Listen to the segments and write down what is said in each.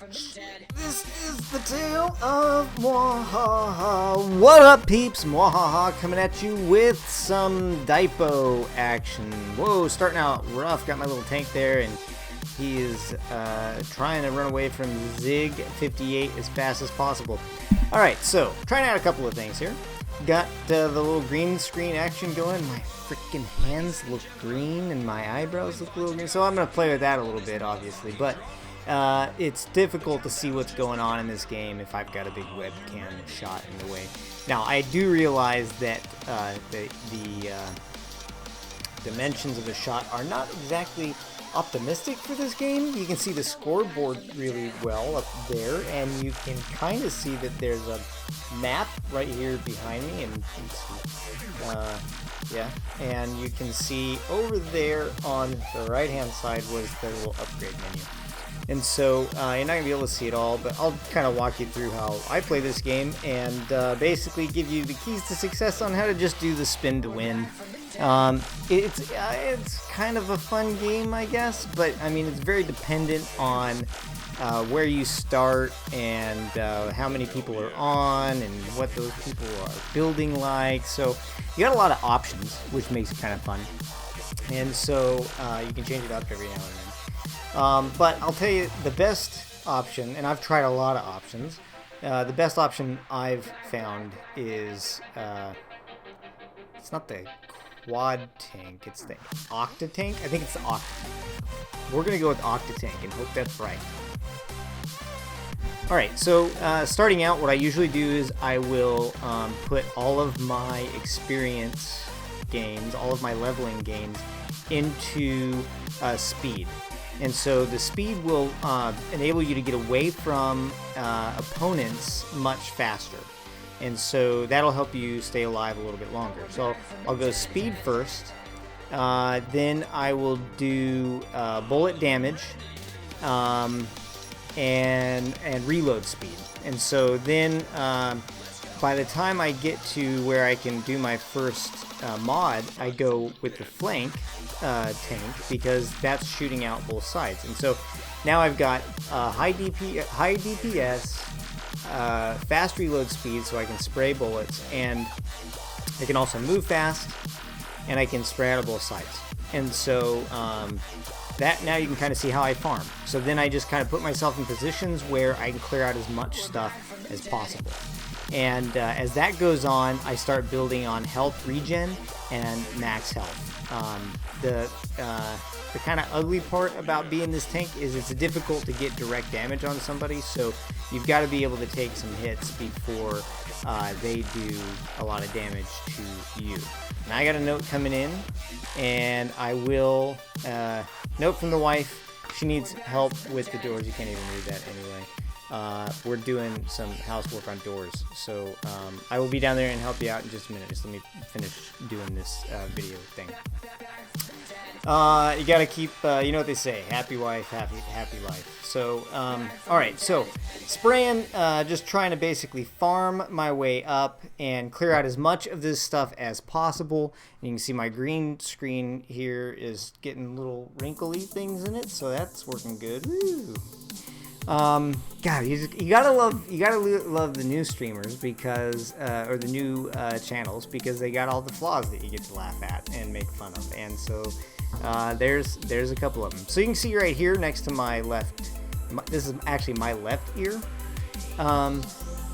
This is the tale of MuaHaHa. What up, peeps? MuaHaHa coming at you with some Daipo action. Whoa, starting out rough. Got my little tank there, and he is trying to run away from Zig 58 as fast as possible. Alright, so trying out a couple of things here. Got the little green screen action going. My freaking hands look green, and my eyebrows look a little green. So I'm going to play with that a little bit, obviously. But it's difficult to see what's going on in this game if I've got a big webcam shot in the way. Now, I do realize that the dimensions of the shot are not exactly optimistic for this game. You can see the scoreboard really well up there, and you can kind of see that there's a map right here behind me, and yeah, and you can see over there on the right hand side was the little upgrade menu. And so you're not going to be able to see it all, but I'll kind of walk you through how I play this game and basically give you the keys to success on how to just do the spin to win. It's kind of a fun game, I guess, but I mean it's very dependent on where you start and how many people are on and what those people are building like. So you got a lot of options, which makes it kind of fun. And so you can change it up every now and then. But I'll tell you the best option, and I've tried a lot of options. The best option I've found is it's not the quad tank, it's the octa tank. I think it's the octa tank. We're gonna go with octa tank and hope that's right. Alright, so starting out, what I usually do is I will put all of my experience gains, all of my leveling gains into speed. And so the speed will enable you to get away from opponents much faster. And so that'll help you stay alive a little bit longer. So I'll go speed first. Then I will do bullet damage and reload speed. And so then by the time I get to where I can do my first mod, I go with the flank tank because that's shooting out both sides. And so now I've got high DPS, fast reload speed so I can spray bullets, and I can also move fast, and I can spray out of both sides. And so that now you can kind of see how I farm. So then I just kind of put myself in positions where I can clear out as much stuff as possible. And as that goes on, I start building on health regen and max health. The kind of ugly part about being this tank is it's difficult to get direct damage on somebody, so you've got to be able to take some hits before they do a lot of damage to you. Now I got a note coming in, and I will note from the wife. She needs help with the doors. You can't even read that anyway. We're doing some housework on doors, so I will be down there and help you out in just a minute. Just let me finish doing this video thing. You gotta keep, you know what they say, happy wife, happy life. So, alright, so spraying, just trying to basically farm my way up and clear out as much of this stuff as possible. And you can see my green screen here is getting little wrinkly things in it, so that's working good. Woo! God, you gotta love the new streamers because, or the new channels, because they got all the flaws that you get to laugh at and make fun of. And so there's a couple of them. So you can see right here next to my left. This is actually my left ear.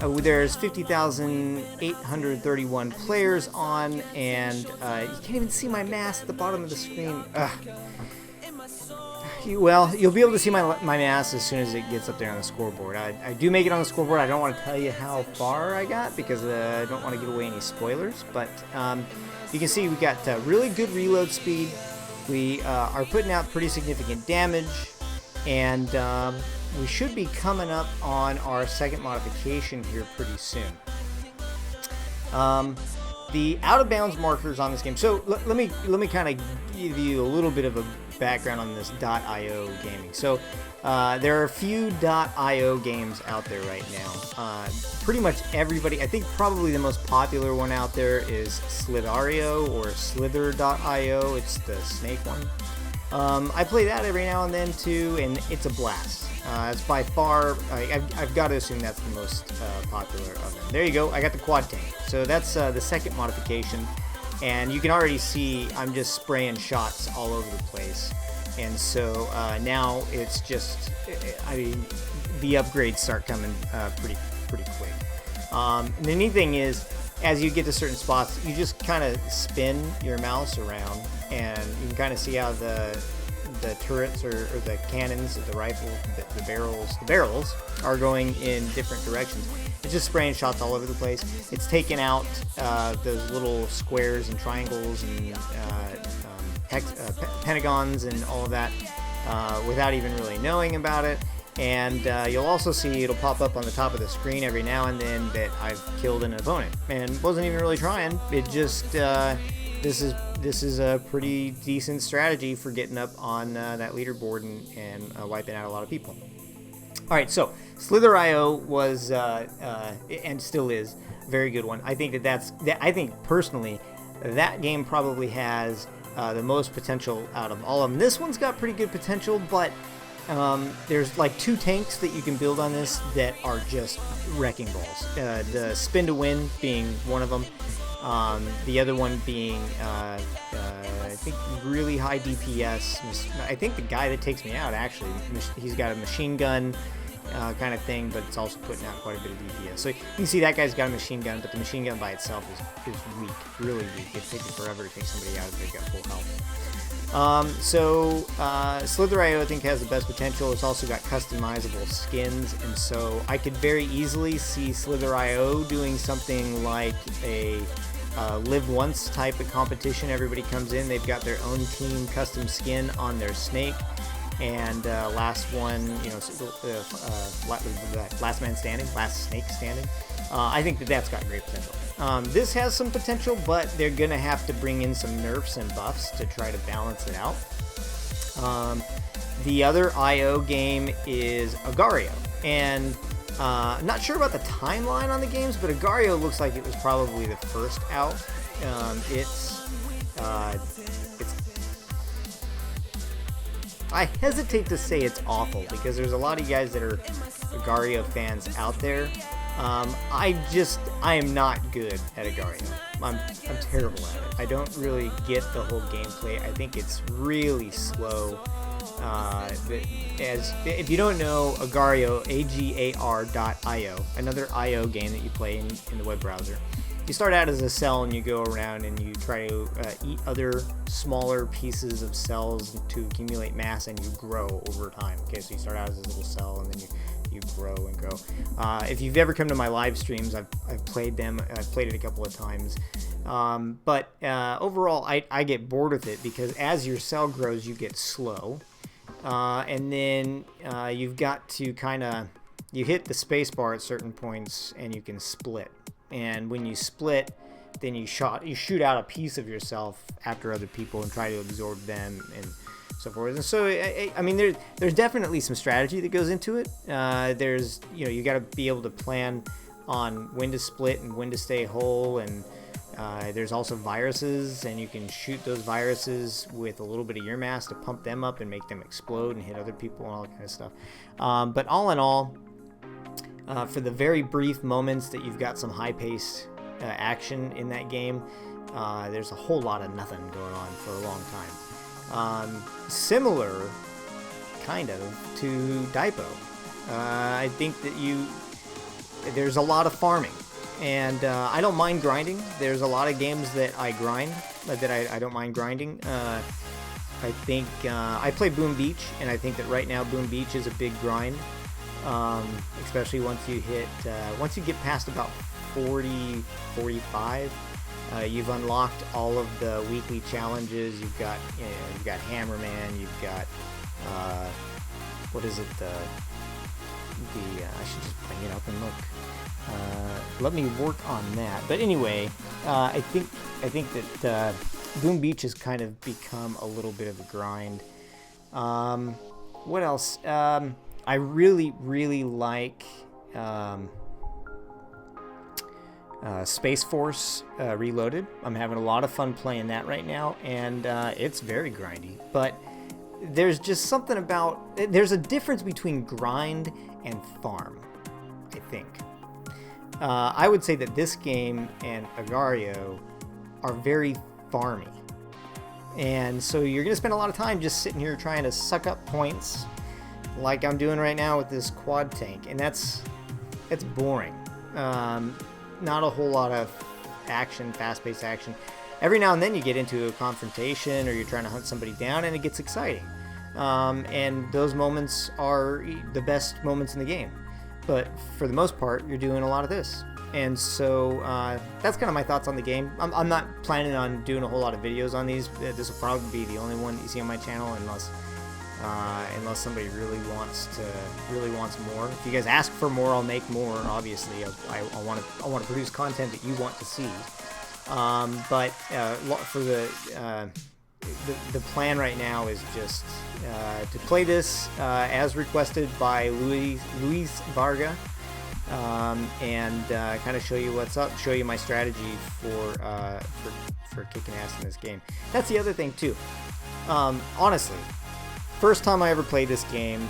There's 50,831 players on, and you can't even see my mask at the bottom of the screen. Well, you'll be able to see my mass as soon as it gets up there on the scoreboard. I do make it on the scoreboard. I don't want to tell you how far I got because I don't want to give away any spoilers. But you can see we got really good reload speed. We are putting out pretty significant damage. And we should be coming up on our second modification here pretty soon. The out-of-bounds markers on this game. So let me kind of give you a little bit of a background on this .io gaming. So there are a few .io games out there right now. Pretty much everybody, I think probably the most popular one out there is Slither.io or Slither.io. It's the snake one. I play that every now and then too, and it's a blast. It's by far, I've got to assume that's the most popular of them. There you go, I got the quad tank. So that's the second modification. And you can already see I'm just spraying shots all over the place. And so now it's just, I mean, the upgrades start coming pretty quick. And the neat thing is, as you get to certain spots, you just kind of spin your mouse around, and you can kind of see how the turrets or the cannons, the rifles, the barrels are going in different directions. It's just spraying shots all over the place. It's taking out those little squares and triangles and pentagons and all of that without even really knowing about it. And you'll also see it'll pop up on the top of the screen every now and then that I've killed an opponent, and wasn't even really trying. It just this is a pretty decent strategy for getting up on that leaderboard and wiping out a lot of people. All right, so Slither.io was and still is a very good one. I think I think personally that game probably has the most potential out of all of them. This one's got pretty good potential, but there's like 2 tanks that you can build on this that are just wrecking balls. The spin to win being one of them. The other one being, I think, really high DPS. I think the guy that takes me out, actually, he's got a machine gun kind of thing, but it's also putting out quite a bit of DPS. So you can see that guy's got a machine gun, but the machine gun by itself is weak, really weak. It'd take you forever to take somebody out if they've got full health. Slither.io I think has the best potential. It's also got customizable skins, and so I could very easily see Slither.io doing something like a live once type of competition. Everybody comes in, they've got their own team custom skin on their snake, and last one, last man standing, last snake standing. I think that's got great potential. This has some potential, but they're going to have to bring in some nerfs and buffs to try to balance it out. The other IO game is Agario, and I'm not sure about the timeline on the games, but Agario looks like it was probably the first out. I hesitate to say it's awful because there's a lot of you guys that are Agario fans out there. I am not good at Agario. I'm terrible at it. I don't really get the whole gameplay. I think it's really slow. If you don't know Agario, Agar.io, another IO game that you play in the web browser. You start out as a cell and you go around and you try to eat other smaller pieces of cells to accumulate mass, and you grow over time. Okay, so you start out as a little cell and then you grow and grow. If you've ever come to my live streams, I've played them. I've played it a couple of times. But overall, I get bored with it because as your cell grows, you get slow. And then you've got to you hit the space bar at certain points and you can split. And when you split, then you shoot out a piece of yourself after other people and try to absorb them and so forth. And so, I mean, there's definitely some strategy that goes into it. There's, you got to be able to plan on when to split and when to stay whole, and there's also viruses, and you can shoot those viruses with a little bit of your mass to pump them up and make them explode and hit other people and all that kind of stuff. But all in all, for the very brief moments that you've got some high-paced action in that game, there's a whole lot of nothing going on for a long time. Similar, kind of, to Daipo. I think that there's a lot of farming, and I don't mind grinding. There's a lot of games that I grind, that I don't mind grinding. I think I play Boom Beach, and I think that right now Boom Beach is a big grind. Especially once you get past about 40, 45, you've unlocked all of the weekly challenges. You've got Hammerman. You've got what is it? I should just bring it up and look. Let me work on that. But anyway, I think that Boom Beach has kind of become a little bit of a grind. What else? I really, really like Space Force Reloaded. I'm having a lot of fun playing that right now, and it's very grindy. But there's just something about, there's a difference between grind and farm, I think. I would say that this game and Agario are very farmy. And so you're going to spend a lot of time just sitting here trying to suck up points like I'm doing right now with this quad tank. And it's boring. Not a whole lot of action, fast-paced action. Every now and then you get into a confrontation or you're trying to hunt somebody down and it gets exciting. And those moments are the best moments in the game. But for the most part, you're doing a lot of this. And so that's kind of my thoughts on the game. I'm not planning on doing a whole lot of videos on these. This will probably be the only one that you see on my channel, unless somebody really wants more. If you guys ask for more, I'll make more. Obviously, I want to produce content that you want to see. But for the plan right now is just to play this as requested by Luis Varga. And kind of show you what's up, show you my strategy for kicking ass in this game. That's the other thing too. Honestly, first time I ever played this game,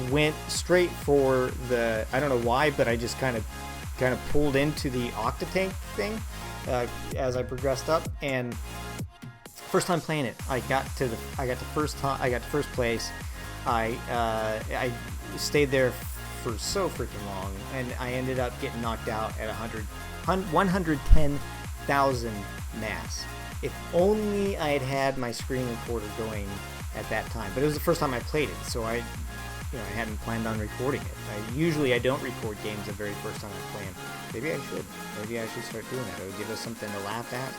went straight for the, I don't know why, but I just kind of pulled into the Octatank thing as I progressed up, and first time playing it, I got to first place. I stayed there for so freaking long, and I ended up getting knocked out at 110,000 mass. If only I had had my screen recorder going at that time, but it was the first time I played it, so I hadn't planned on recording it. Usually I don't record games the very first time I play them. Maybe I should start doing that. It would give us something to laugh at.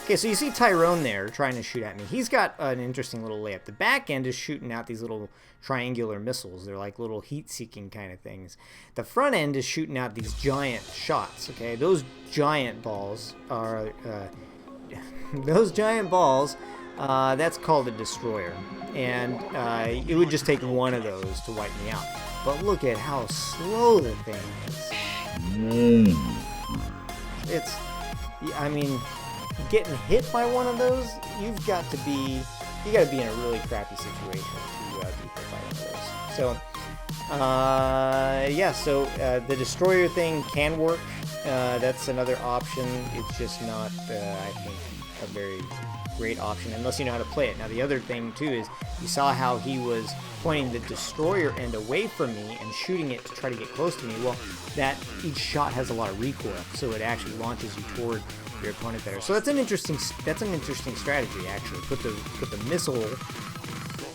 Okay, so you see Tyrone there trying to shoot at me. He's got an interesting little layup. The back end is shooting out these little triangular missiles. They're like little heat-seeking kind of things. The front end is shooting out these giant shots. Okay, those giant balls are that's called a destroyer, and it would just take one of those to wipe me out. But look at how slow the thing is. I mean, getting hit by one of those, you got to be in a really crappy situation to be hit by one of those. So, the destroyer thing can work. That's another option. It's just not, I think, a very great option unless you know how to play it. Now, the other thing too is you saw how he was pointing the destroyer end away from me and shooting it to try to get close to me. Well, that each shot has a lot of recoil, so it actually launches you toward your opponent better. So that's an interesting strategy actually. Put the missile,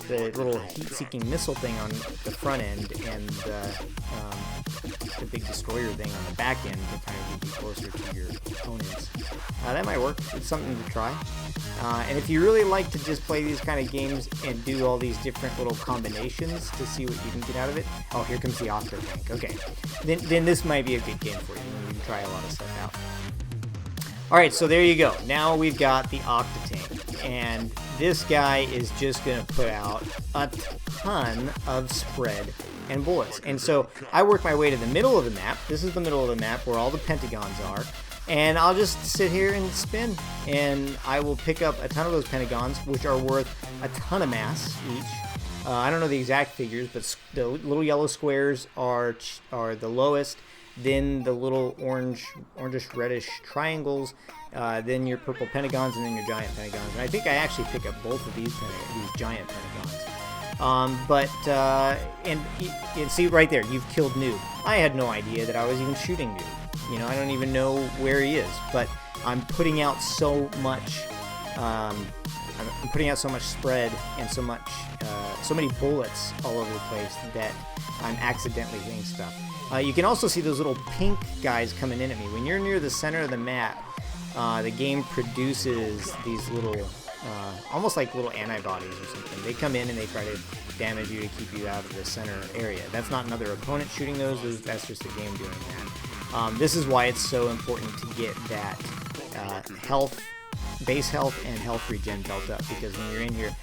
the little heat-seeking missile thing on the front end, and the big destroyer thing on the back end to kind of get you closer to your opponents. That might work. It's something to try. And if you really like to just play these kind of games and do all these different little combinations to see what you can get out of it, oh, here comes the Octatank. Okay, then this might be a good game for you. You can try a lot of stuff out. Alright, so there you go. Now we've got the Octatank, and this guy is just going to put out a ton of spread and bullets. And so I work my way to the middle of the map. This is the middle of the map where all the pentagons are. And I'll just sit here and spin, and I will pick up a ton of those pentagons, which are worth a ton of mass each. I don't know the exact figures, but the little yellow squares are the lowest. Then the little orangish reddish triangles, then your purple pentagons, and then your giant pentagons. And I think I actually pick up both of these giant pentagons. And see right there, you've killed Noob. I had no idea that I was even shooting Noob. You know, I don't even know where he is, but I'm putting out so much. I'm putting out so much spread and so many bullets all over the place that I'm accidentally hitting stuff. You can also see those little pink guys coming in at me. When you're near the center of the map, the game produces these little, almost like little antibodies or something. They come in and they try to damage you to keep you out of the center area. That's not another opponent shooting those. That's just the game doing that. This is why it's so important to get that base health and health regen built up, because when you're in here,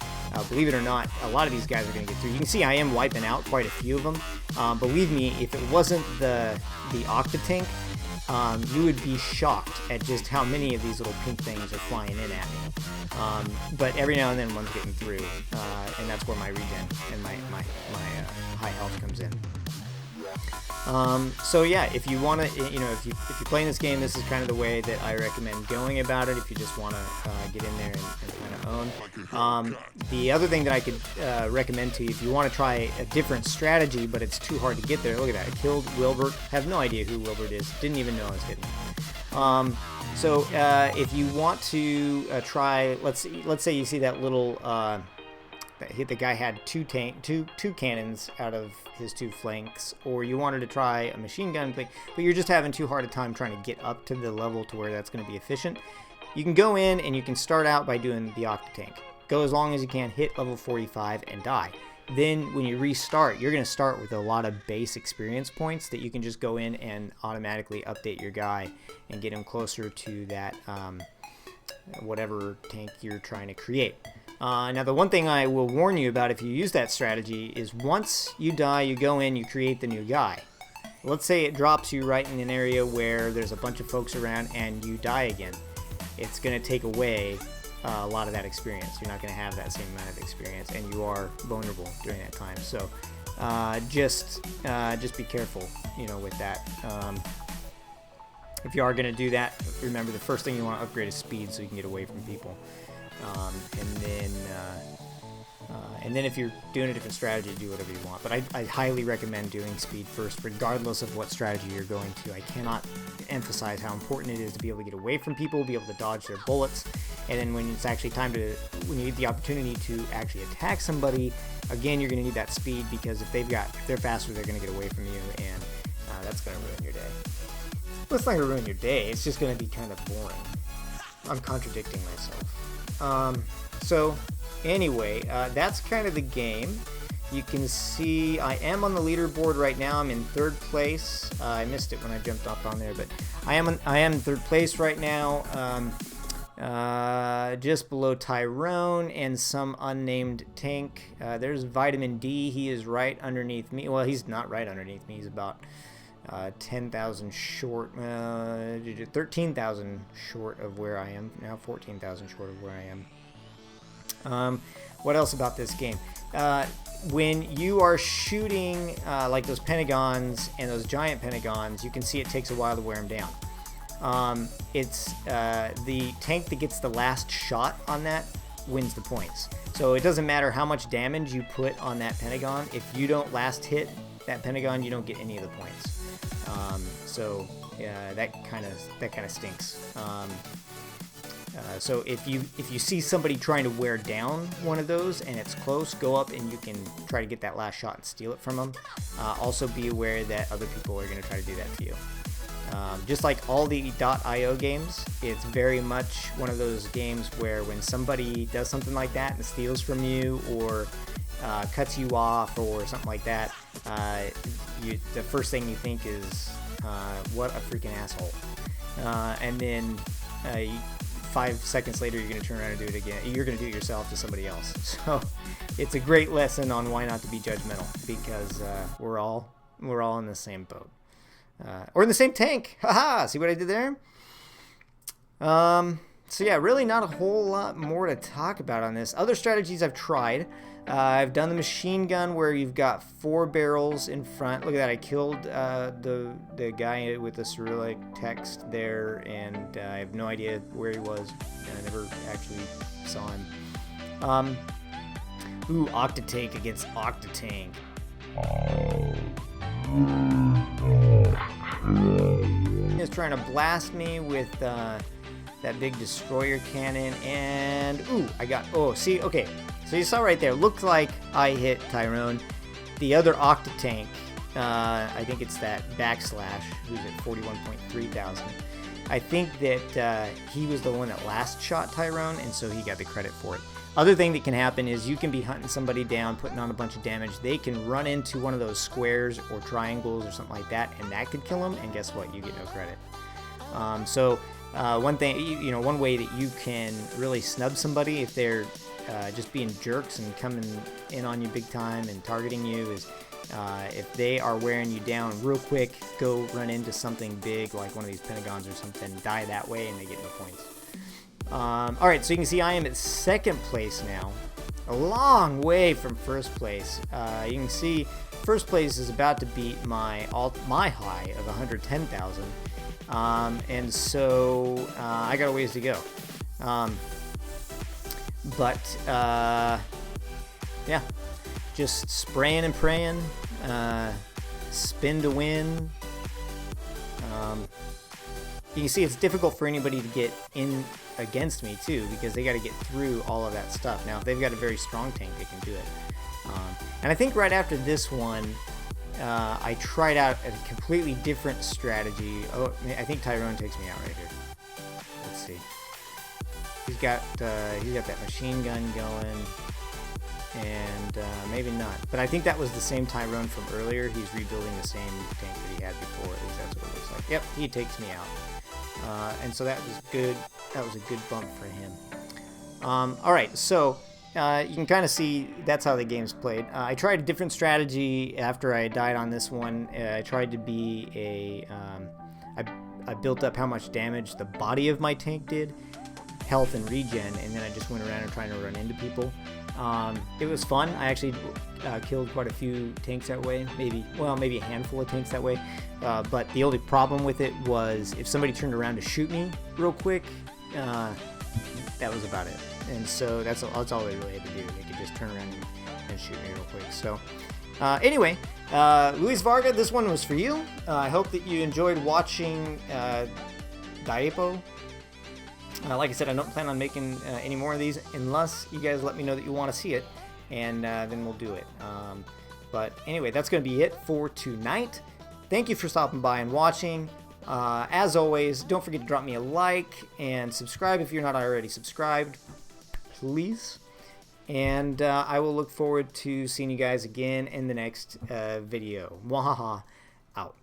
believe it or not, a lot of these guys are going to get through. You can see I am wiping out quite a few of them. Believe me, if it wasn't the Octatank, you would be shocked at just how many of these little pink things are flying in at me. But every now and then one's getting through, and that's where my regen and my high health comes in. So yeah, if you want to, if you're playing this game, this is kind of the way that I recommend going about it. If you just want to get in there and kind of own. The other thing that I could recommend to you, if you want to try a different strategy, but it's too hard to get there. Look at that! I killed Wilbert. Have no idea who Wilbert is. Didn't even know I was hitting him. So if you want to try, let's say you see that little. The guy had two cannons out of his 2 flanks, or you wanted to try a machine gun thing, but you're just having too hard a time trying to get up to the level to where that's going to be efficient. You can go in and you can start out by doing the Octatank. Go as long as you can, hit level 45 and die. Then when you restart, you're going to start with a lot of base experience points that you can just go in and automatically update your guy and get him closer to that whatever tank you're trying to create. Now, the one thing I will warn you about if you use that strategy is once you die, you go in, you create the new guy. Let's say it drops you right in an area where there's a bunch of folks around and you die again. It's going to take away a lot of that experience. You're not going to have that same amount of experience, and you are vulnerable during that time. So just be careful, with that. If you are going to do that, remember the first thing you want to upgrade is speed so you can get away from people. And then if you're doing a different strategy, do whatever you want. But I highly recommend doing speed first, regardless of what strategy you're going to. I cannot emphasize how important it is to be able to get away from people, be able to dodge their bullets, and then when it's actually when you get the opportunity to actually attack somebody, again, you're going to need that speed, because if they're faster, they're going to get away from you, and that's going to ruin your day. Well, it's not going to ruin your day. It's just going to be kind of boring. I'm contradicting myself. So anyway, that's kind of the game. You can see I am on the leaderboard right now. I'm in 3rd place. I missed it when I jumped up on there, but I am in 3rd place right now, just below Tyrone and some unnamed tank. There's Vitamin D. He is right underneath me. Well, he's not right underneath me. He's about 10,000 short, 13,000 short of where I am now, 14,000 short of where I am. What else about this game? When you are shooting like those pentagons and those giant pentagons, you can see it takes a while to wear them down. It's the tank that gets the last shot on that wins the points. So it doesn't matter how much damage you put on that pentagon. If you don't last hit that pentagon, you don't get any of the points. So that kind of stinks. So if you see somebody trying to wear down one of those and it's close, go up and you can try to get that last shot and steal it from them. Also be aware that other people are going to try to do that to you. Just like all the .io games, it's very much one of those games where when somebody does something like that and steals from you or cuts you off or something like that, the first thing you think is, what a freaking asshole. And then 5 seconds later, you're going to turn around and do it again. You're going to do it yourself to somebody else. So it's a great lesson on why not to be judgmental, because we're all in the same boat. Or in the same tank. Haha! See what I did there? So yeah, really not a whole lot more to talk about on this. Other strategies I've tried. I've done the machine gun where you've got 4 barrels in front. Look at that, I killed the guy with the Cyrillic text there, and I have no idea where he was. I never actually saw him. Ooh, Octatank against Octatank. He's trying to blast me with that big destroyer cannon, and ooh, see, okay. So you saw right there, looked like I hit Tyrone. The other Octatank, I think it's that backslash, who's at 41.3 thousand. I think that he was the one that last shot Tyrone, and so he got the credit for it. Other thing that can happen is you can be hunting somebody down, putting on a bunch of damage. They can run into one of those squares or triangles or something like that, and that could kill them, and guess what? You get no credit. One thing, one way that you can really snub somebody if they're just being jerks and coming in on you big time and targeting you is If they are wearing you down real quick, go run into something big like one of these Pentagons or something, die that way, and they get no points. Alright, so you can see I am at 2nd place now. A long way from 1st place. You can see 1st place is about to beat my high of 110,000. And so I got a ways to go. Yeah, just spraying and praying, spin to win. You can see it's difficult for anybody to get in against me too, because they got to get through all of that stuff. Now if they've got a very strong tank, they can do it. And I think right after this one, I tried out a completely different strategy. Oh, I think Tyrone takes me out right here. Let's see. He's got that machine gun going, and maybe not. But I think that was the same Tyrone from earlier. He's rebuilding the same tank that he had before. At least that's what it looks like. Yep, he takes me out. And so that was good. That was a good bump for him. All right, so you can kind of see that's how the game's played. I tried a different strategy after I died on this one. I tried to be a... I built up how much damage the body of my tank did, health and regen, and then I just went around and trying to run into people. It was fun. I actually killed quite a few tanks that way, maybe a handful of tanks that way. But the only problem with it was if somebody turned around to shoot me real quick, that was about it. And so that's all they really had to do. They could just turn around and shoot me real quick. So anyway, Luis Varga, this one was for you. I hope that you enjoyed watching Diepo. Like I said, I don't plan on making any more of these unless you guys let me know that you want to see it, and then we'll do it. But anyway, that's going to be it for tonight. Thank you for stopping by and watching. As always, don't forget to drop me a like and subscribe if you're not already subscribed, please. And I will look forward to seeing you guys again in the next video. MuaHaHa out.